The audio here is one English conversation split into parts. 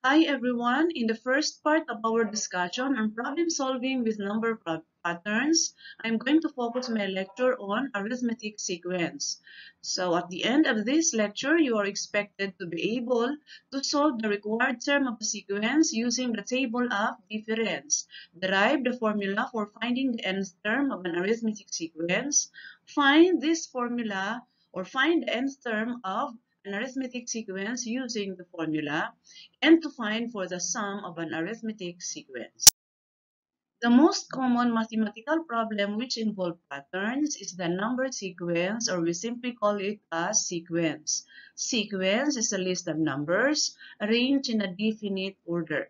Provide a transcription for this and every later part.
Hi everyone, in the first part of our discussion on problem solving with number patterns, I'm going to focus my lecture on arithmetic sequence. So at the end of this lecture, you are expected to be able to solve the required term of a sequence using the table of difference, derive the formula for finding the nth term of an arithmetic sequence, find this formula or find the nth term of an arithmetic sequence using the formula, and to find for the sum of an arithmetic sequence. The most common mathematical problem which involve patterns is the number sequence, or we simply call it a sequence. Sequence is a list of numbers arranged in a definite order.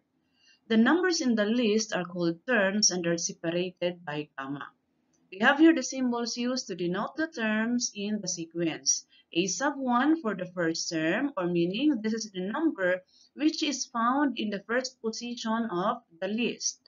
The numbers in the list are called terms and are separated by comma. We have here the symbols used to denote the terms in the sequence. A sub 1 for the first term, or meaning this is the number which is found in the first position of the list.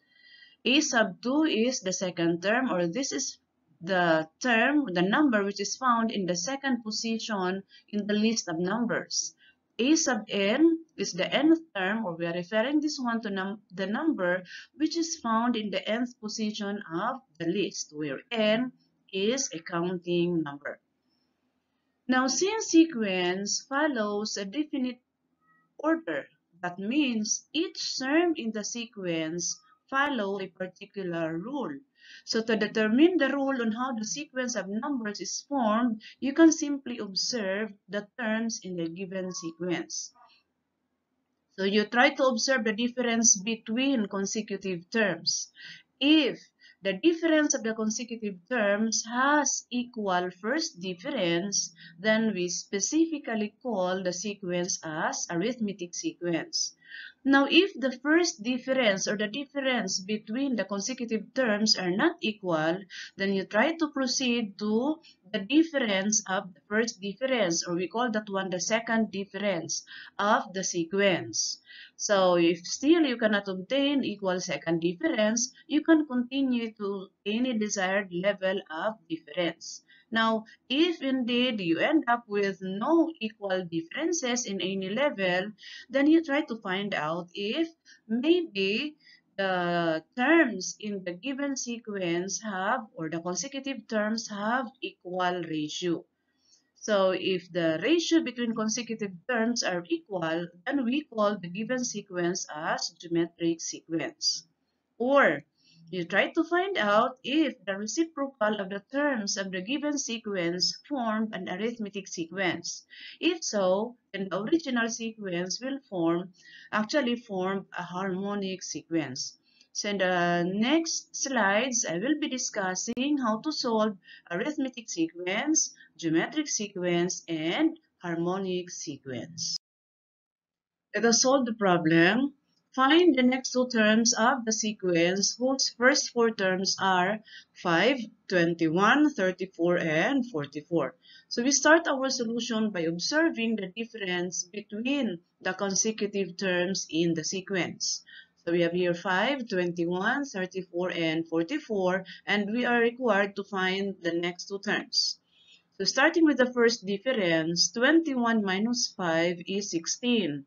A sub 2 is the second term, or this is the number which is found in the second position in the list of numbers. A sub n is the nth term, or we are referring this one to the number which is found in the nth position of the list, where n is a counting number. Now, since sequence follows a definite order, that means each term in the sequence follow a particular rule. So to determine the rule on how the sequence of numbers is formed, you can simply observe the terms in the given sequence. So you try to observe the difference between consecutive terms. If the difference of the consecutive terms has equal first difference, then we specifically call the sequence as arithmetic sequence. Now, if the first difference or the difference between the consecutive terms are not equal, then you try to proceed to the difference of the first difference, or we call that one the second difference of the sequence. So if still you cannot obtain equal second difference, you can continue to any desired level of difference. Now, if indeed you end up with no equal differences in any level, then you try to find out if maybe the terms in the given sequence have, or the consecutive terms have, equal ratio. So if the ratio between consecutive terms are equal, then we call the given sequence as geometric sequence. Or you try to find out if the reciprocal of the terms of the given sequence form an arithmetic sequence. If so, then the original sequence will actually form a harmonic sequence. So in the next slides, I will be discussing how to solve arithmetic sequence, geometric sequence, and harmonic sequence. Let us solve the problem. Find the next two terms of the sequence whose first four terms are 5, 21, 34, and 44. So we start our solution by observing the difference between the consecutive terms in the sequence. So we have here 5, 21, 34, and 44, and we are required to find the next two terms. So starting with the first difference, 21 minus 5 is 16.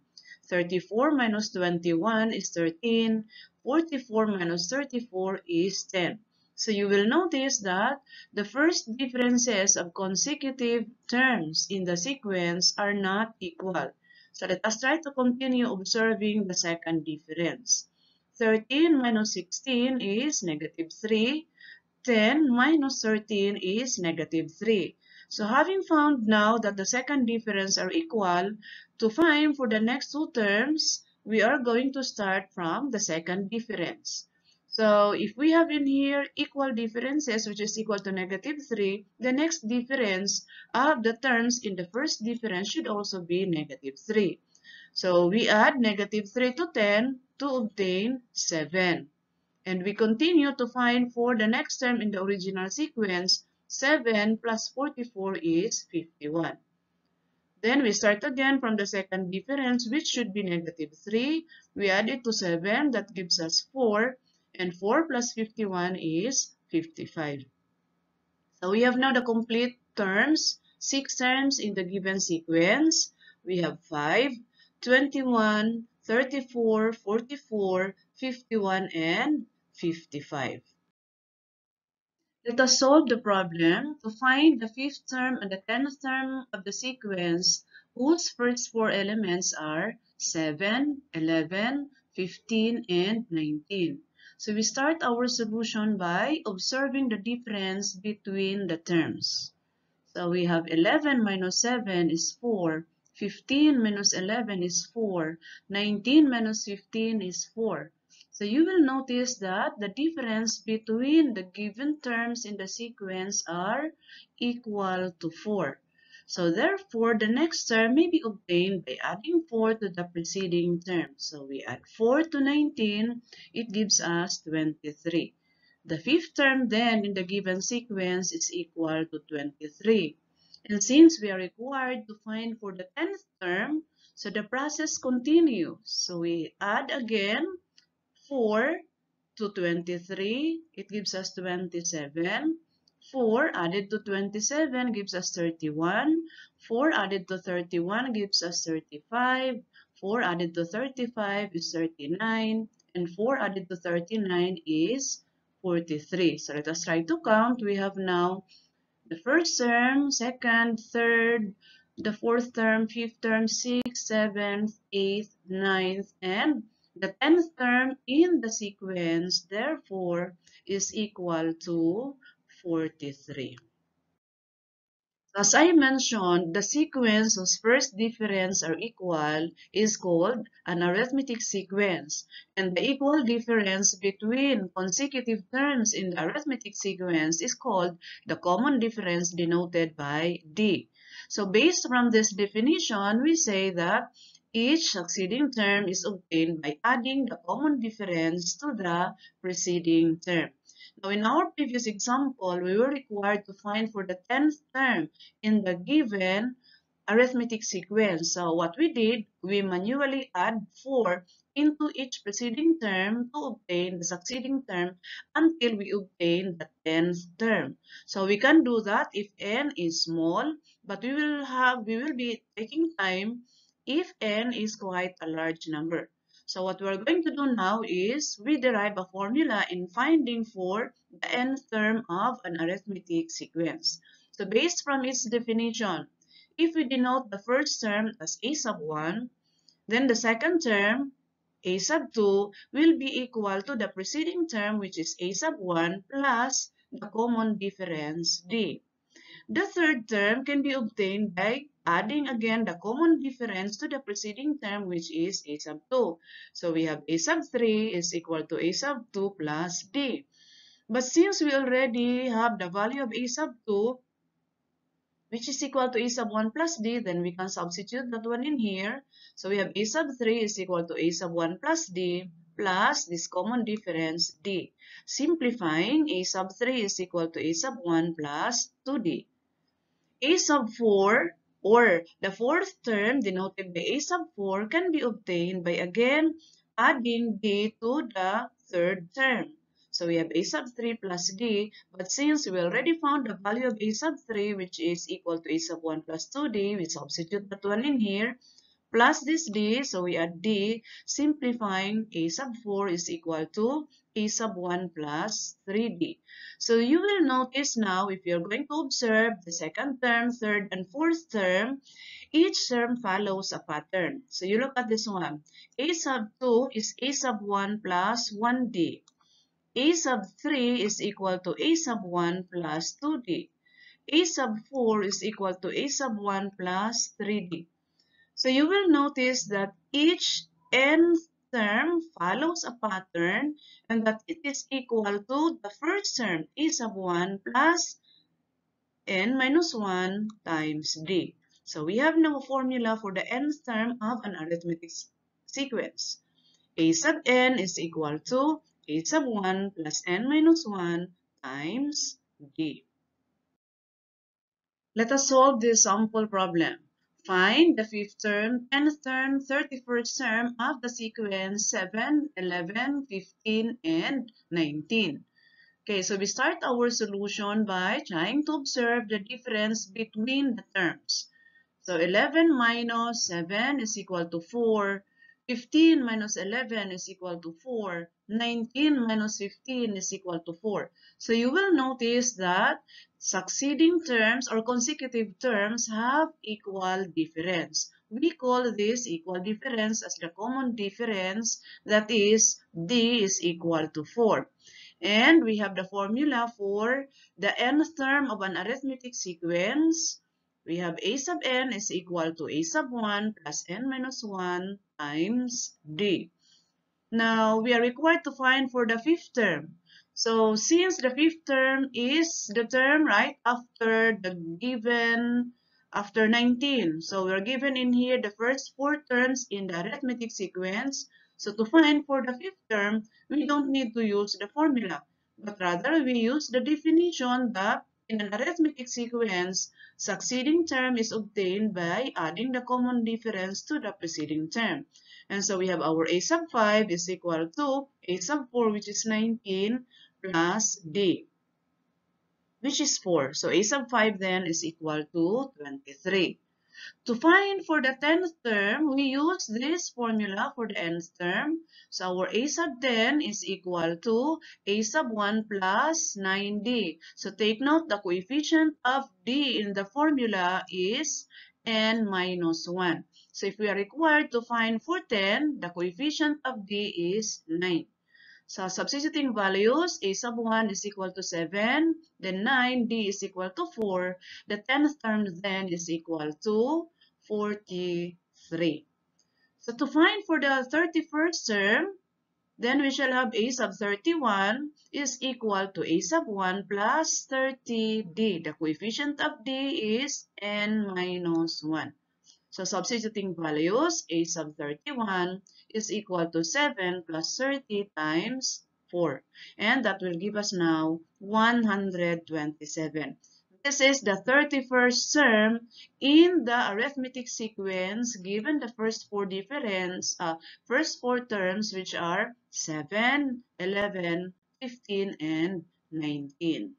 34 minus 21 is 13. 44 minus 34 is 10. So you will notice that the first differences of consecutive terms in the sequence are not equal. So let us try to continue observing the second difference. 13 minus 16 is negative 3. 10 minus 13 is negative 3. So having found now that the second difference are equal, to find for the next two terms, we are going to start from the second difference. So if we have in here equal differences, which is equal to negative 3, the next difference of the terms in the first difference should also be negative 3. So we add negative 3 to 10 to obtain 7. And we continue to find for the next term in the original sequence, 7 plus 44 is 51. Then we start again from the second difference, which should be negative 3. We add it to 7, that gives us 4. And 4 plus 51 is 55. So we have now the complete terms, 6 terms in the given sequence. We have 5, 21, 34, 44, 51, and 55. Let us solve the problem to find the fifth term and the 10th term of the sequence whose first four elements are 7, 11, 15, and 19. So we start our solution by observing the difference between the terms. So we have 11 minus 7 is 4, 15 minus 11 is 4, 19 minus 15 is 4. So you will notice that the difference between the given terms in the sequence are equal to 4. So therefore, the next term may be obtained by adding 4 to the preceding term. So we add 4 to 19, it gives us 23. The fifth term then in the given sequence is equal to 23. And since we are required to find for the 10th term, so the process continues. So we add again 4 to 23, it gives us 27. 4 added to 27 gives us 31. 4 added to 31 gives us 35. 4 added to 35 is 39. And 4 added to 39 is 43. So let us try to count. We have now the first term, second, third, the fourth term, fifth term, sixth, seventh, eighth, ninth, and the 10th term in the sequence, therefore, is equal to 43. As I mentioned, the sequence whose first difference are equal is called an arithmetic sequence, and the equal difference between consecutive terms in the arithmetic sequence is called the common difference denoted by D. So based from this definition, we say that each succeeding term is obtained by adding the common difference to the preceding term. Now, in our previous example, we were required to find for the 10th term in the given arithmetic sequence. So what we did, we manually add 4 into each preceding term to obtain the succeeding term until we obtain the 10th term. So we can do that if n is small, but we will be taking time if n is quite a large number. So what we're going to do now is we derive a formula in finding for the nth term of an arithmetic sequence. So based from its definition, if we denote the first term as a sub 1, then the second term, a sub 2, will be equal to the preceding term, which is a sub 1 plus the common difference d. The third term can be obtained by adding again the common difference to the preceding term, which is a sub 2. So we have a sub 3 is equal to a sub 2 plus d. But since we already have the value of a sub 2, which is equal to a sub 1 plus d, then we can substitute that one in here. So we have a sub 3 is equal to a sub 1 plus d plus this common difference d. Simplifying, a sub 3 is equal to a sub 1 plus 2d. A sub 4 or the fourth term denoted by a sub 4 can be obtained by again adding d to the third term. So we have a sub 3 plus d, but since we already found the value of a sub 3, which is equal to a sub 1 plus 2d, we substitute that one in here, plus this d, so we add d, simplifying a sub 4 is equal to a sub 1 plus 3d. So you will notice now, if you're going to observe the second term, third, and fourth term, each term follows a pattern. So you look at this one. A sub 2 is a sub 1 plus 1d. A sub 3 is equal to a sub 1 plus 2d. A sub 4 is equal to a sub 1 plus 3d. So you will notice that each nth term follows a pattern and that it is equal to the first term, a sub 1 plus n minus 1 times d. So we have now a formula for the nth term of an arithmetic sequence. A sub n is equal to a sub 1 plus n minus 1 times d. Let us solve this sample problem. Find the fifth term, 10th term, 31st term of the sequence 7, 11, 15, and 19. Okay, so we start our solution by trying to observe the difference between the terms. So 11 minus 7 is equal to 4. 15 minus 11 is equal to 4. 19 minus 15 is equal to 4. So you will notice that succeeding terms or consecutive terms have equal difference. We call this equal difference as the common difference, that is, D is equal to 4. And we have the formula for the nth term of an arithmetic sequence. We have a sub n is equal to a sub 1 plus n minus 1 times d. Now, we are required to find for the fifth term. So, since the fifth term is the term right after the given, after 19. So, we're given in here the first four terms in the arithmetic sequence. So, to find for the fifth term, we don't need to use the formula, but rather we use the definition that in an arithmetic sequence, succeeding term is obtained by adding the common difference to the preceding term. And so we have our a sub 5 is equal to a sub 4, which is 19, plus d, which is 4. So a sub 5 then is equal to 23. To find for the 10th term, we use this formula for the nth term. So our a sub 10 is equal to a sub 1 plus 9d. So take note, the coefficient of d in the formula is n minus 1. So if we are required to find for 10, the coefficient of d is 9. So substituting values, a sub 1 is equal to 7, then 9, d is equal to 4. The 10th term then is equal to 43. So to find for the 31st term, then we shall have a sub 31 is equal to a sub 1 plus 30d. The coefficient of d is n minus 1. So substituting values, a sub 31 is equal to 7 plus 30 times 4. And that will give us now 127. This is the 31st term in the arithmetic sequence given the first four terms, which are 7, 11, 15, and 19.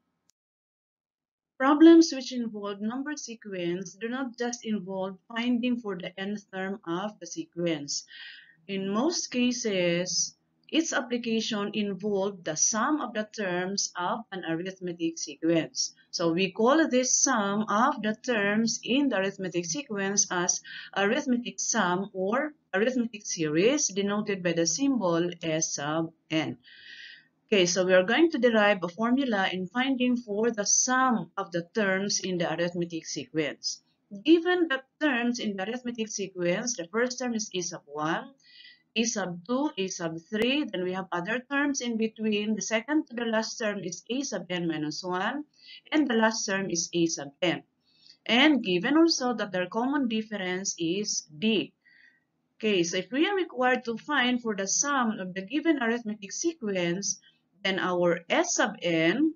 Problems which involve number sequence do not just involve finding for the nth term of the sequence. In most cases, its application involved the sum of the terms of an arithmetic sequence. So we call this sum of the terms in the arithmetic sequence as arithmetic sum or arithmetic series, denoted by the symbol S sub n. Okay, so we are going to derive a formula in finding for the sum of the terms in the arithmetic sequence. Given the terms in the arithmetic sequence, the first term is a sub 1, a sub 2, a sub 3, then we have other terms in between. The second to the last term is a sub n minus 1, and the last term is a sub n. And given also that their common difference is d. Okay, so if we are required to find for the sum of the given arithmetic sequence, then our S sub n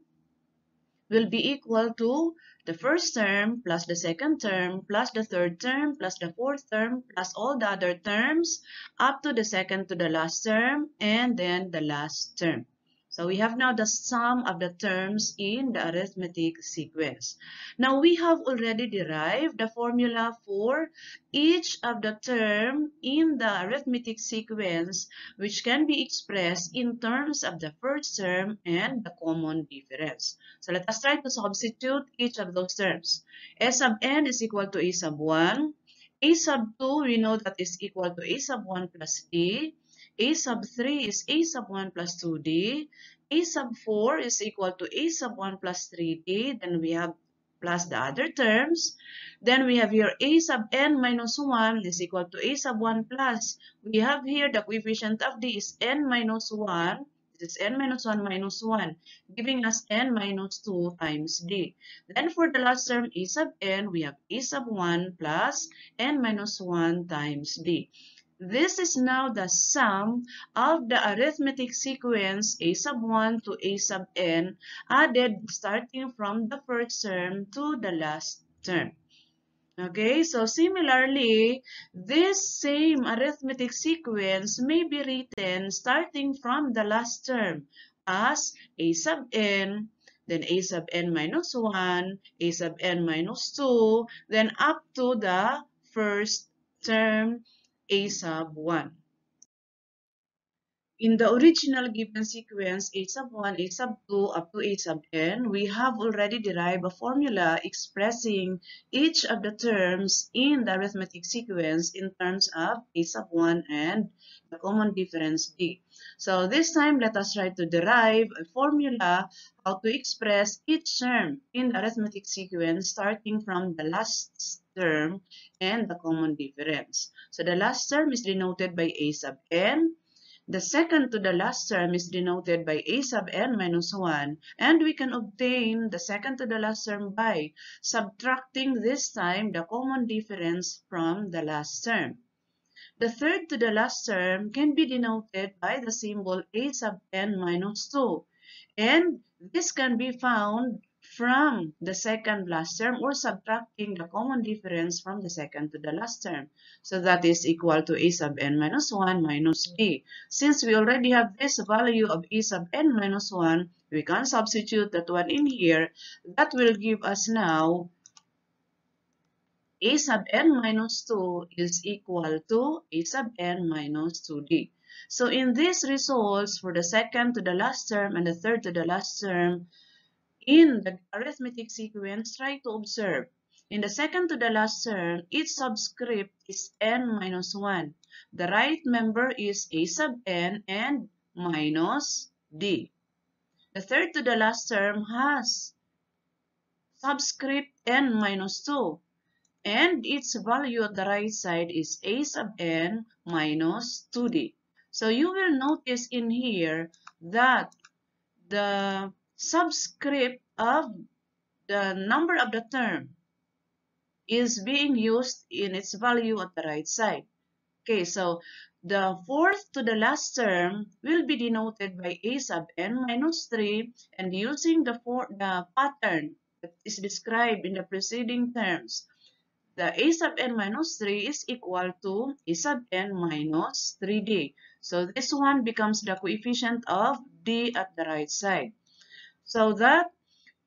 will be equal to the first term plus the second term plus the third term plus the fourth term plus all the other terms up to the second to the last term and then the last term. So we have now the sum of the terms in the arithmetic sequence. Now we have already derived the formula for each of the term in the arithmetic sequence, which can be expressed in terms of the first term and the common difference. So let us try to substitute each of those terms. S sub n is equal to a sub 1. A sub 2, we know that is equal to a sub 1 plus d. A sub 3 is a sub 1 plus 2d. A sub 4 is equal to a sub 1 plus 3d. Then we have plus the other terms. Then we have here a sub n minus 1 is equal to a sub 1 plus. We have here the coefficient of d is n minus 1. This is n minus 1 minus 1, giving us n minus 2 times d. Then for the last term, a sub n, we have a sub 1 plus n minus 1 times d. This is now the sum of the arithmetic sequence a sub 1 to a sub n added starting from the first term to the last term. Okay, so similarly, this same arithmetic sequence may be written starting from the last term as a sub n, then a sub n minus 1, a sub n minus 2, then up to the first term a sub 1. In the original given sequence a sub 1, a sub 2 up to a sub n, we have already derived a formula expressing each of the terms in the arithmetic sequence in terms of a sub 1 and the common difference d. So this time let us try to derive a formula how to express each term in the arithmetic sequence starting from the last term and the common difference. So the last term is denoted by a sub n. The second to the last term is denoted by a sub n minus 1, and we can obtain the second to the last term by subtracting this time the common difference from the last term. The third to the last term can be denoted by the symbol a sub n minus 2, and this can be found from the second last term or subtracting the common difference from the second to the last term. So that is equal to a sub n minus 1 minus d. Since we already have this value of a sub n minus 1, we can substitute that one in here. That will give us now a sub n minus 2 is equal to a sub n minus 2d. So in these results, for the second to the last term and the third to the last term, in the arithmetic sequence, try to observe. In the second to the last term, each subscript is n minus 1. The right member is a sub n and minus d. The third to the last term has subscript n minus 2. And its value at the right side is a sub n minus 2d. So you will notice in here that the subscript of the number of the term is being used in its value at the right side. Okay, so the fourth to the last term will be denoted by a sub n minus 3, and using the pattern that is described in the preceding terms, the a sub n minus 3 is equal to a sub n minus 3d. So this one becomes the coefficient of d at the right side. So that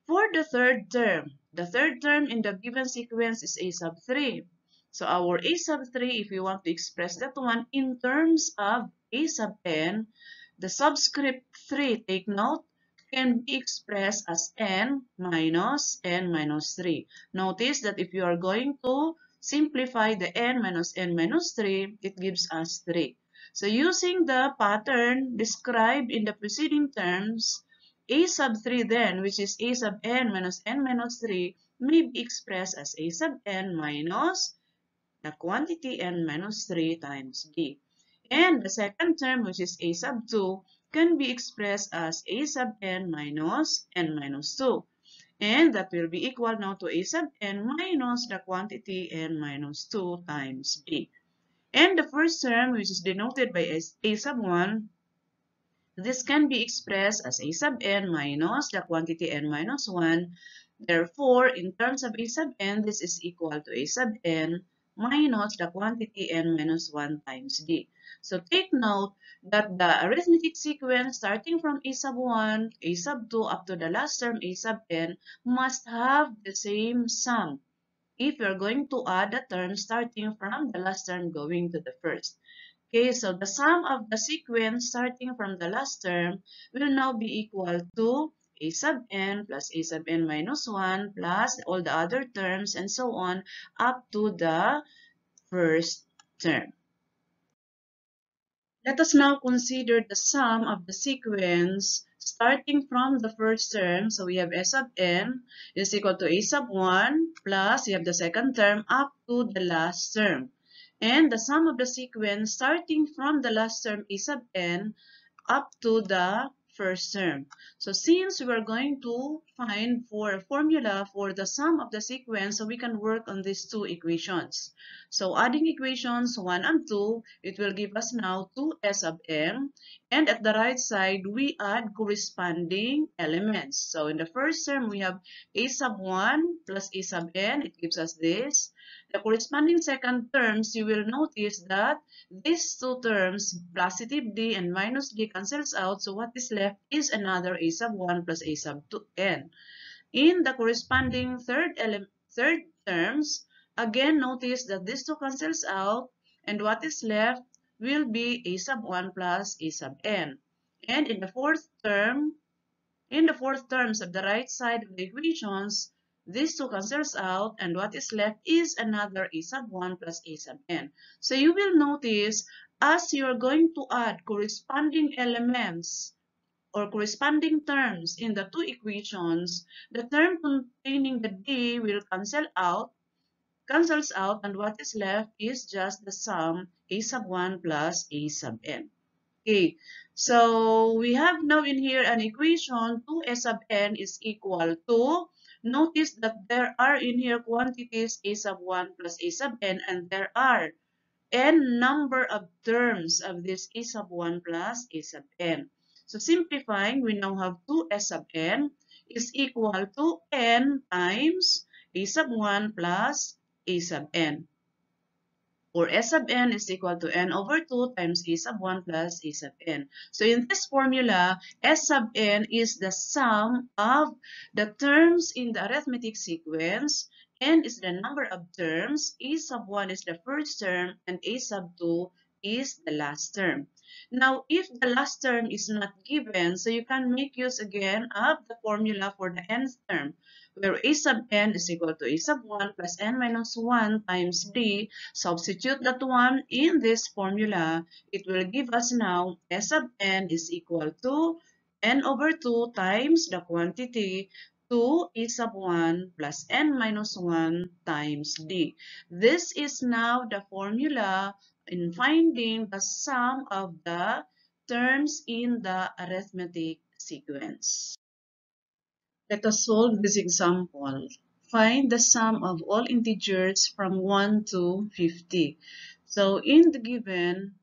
for the third term in the given sequence is a sub 3. So our a sub 3, if we want to express that one in terms of a sub n, the subscript 3, take note, can be expressed as n minus 3. Notice that if you are going to simplify the n minus 3, it gives us 3. So using the pattern described in the preceding terms, a sub 3 then, which is a sub n minus 3, may be expressed as a sub n minus the quantity n minus 3 times d. And the second term, which is a sub 2, can be expressed as a sub n minus 2. And that will be equal now to a sub n minus the quantity n minus 2 times d. And the first term, which is denoted by a sub 1, this can be expressed as a sub n minus the quantity n minus 1. Therefore, in terms of a sub n, this is equal to a sub n minus the quantity n minus 1 times d. So take note that the arithmetic sequence starting from a sub 1, a sub 2 up to the last term a sub n must have the same sum if you're going to add the term starting from the last term going to the first. Okay, so the sum of the sequence starting from the last term will now be equal to a sub n plus a sub n minus 1 plus all the other terms and so on up to the first term. Let us now consider the sum of the sequence starting from the first term. So we have s sub n is equal to a sub 1 plus you have the second term up to the last term. And the sum of the sequence starting from the last term a sub n up to the first term. So since we are going to find for a formula for the sum of the sequence, so we can work on these two equations. So adding equations 1 and 2, it will give us now 2s sub n, and at the right side we add corresponding elements. So in the first term we have a sub 1 plus a sub n, it gives us this. The corresponding second terms, you will notice that these two terms, positive d and minus d, cancels out. So what is left is another a sub 1 plus a sub 2 n. In the corresponding third terms, again notice that these two cancels out, and what is left will be a sub 1 plus a sub n. And in the fourth terms of the right side of the equations, these two cancels out, and what is left is another a sub 1 plus a sub n. So you will notice, as you're going to add corresponding elements or corresponding terms in the two equations, the term containing the d will cancels out, and what is left is just the sum a sub 1 plus a sub n. Okay, so we have now in here an equation 2a sub n is equal to, notice that there are in here quantities a sub 1 plus a sub n, and there are n number of terms of this a sub 1 plus a sub n. So simplifying, we now have 2s sub n is equal to n times a sub 1 plus a sub n. Or s sub n is equal to n over 2 times a sub 1 plus a sub n. So in this formula, s sub n is the sum of the terms in the arithmetic sequence. N is the number of terms, a sub 1 is the first term, and a sub 2 is the last term. Now, if the last term is not given, so you can make use again of the formula for the nth term, where a sub n is equal to a sub 1 plus n minus 1 times d. Substitute that one in this formula. It will give us now s sub n is equal to n over 2 times the quantity 2 a sub 1 plus n minus 1 times d. This is now the formula in finding the sum of the terms in the arithmetic sequence. Let us solve this example. Find the sum of all integers from 1 to 50. So in the given,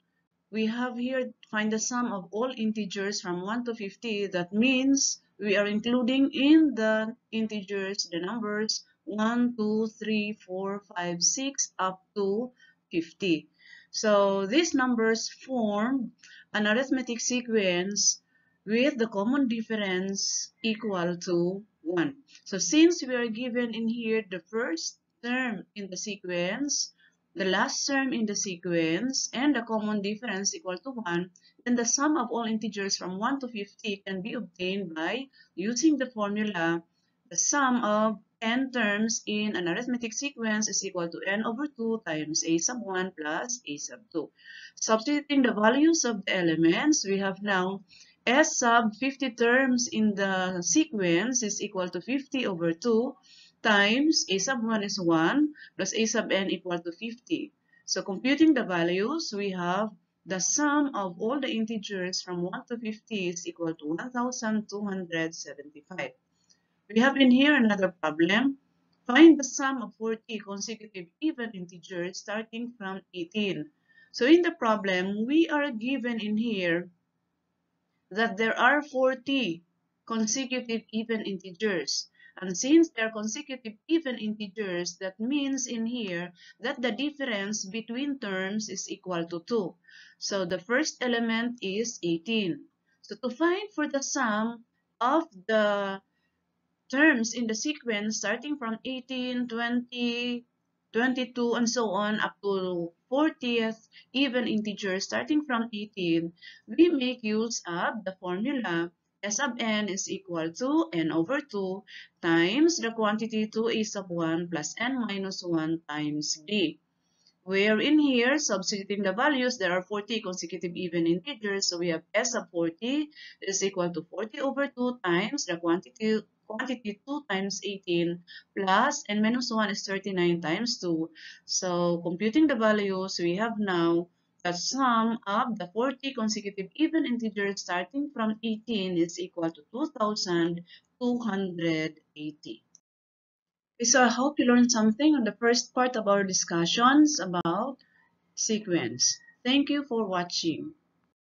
we have here find the sum of all integers from 1 to 50. That means we are including in the integers the numbers 1, 2, 3, 4, 5, 6 up to 50. So these numbers form an arithmetic sequence with the common difference equal to 1. So since we are given in here the first term in the sequence, the last term in the sequence, and the common difference equal to 1, then the sum of all integers from 1 to 50 can be obtained by using the formula. The sum of n terms in an arithmetic sequence is equal to n over 2 times a sub 1 plus a sub 2. Substituting the values of the elements, we have now s sub 50 terms in the sequence is equal to 50 over 2 times a sub 1 is 1 plus a sub n equal to 50. So computing the values, we have the sum of all the integers from 1 to 50 is equal to 1,275. We have in here another problem. Find the sum of 40 consecutive even integers starting from 18. So in the problem, we are given in here that there are 40 consecutive even integers. And since they are consecutive even integers, that means in here that the difference between terms is equal to 2. So the first element is 18. So to find for the sum of the terms in the sequence starting from 18, 20, 22, and so on up to 40th even integer starting from 18, we make use of the formula s sub n is equal to n over 2 times the quantity 2a sub 1 plus n minus 1 times d. Where in here, substituting the values, there are 40 consecutive even integers. So we have s sub 40 is equal to 40 over 2 times the quantity 2 times 18 plus n minus 1 is 39 times 2. So computing the values, we have now the sum of the 40 consecutive even integers starting from 18 is equal to 2,280. So I hope you learned something on the first part of our discussions about sequence. Thank you for watching.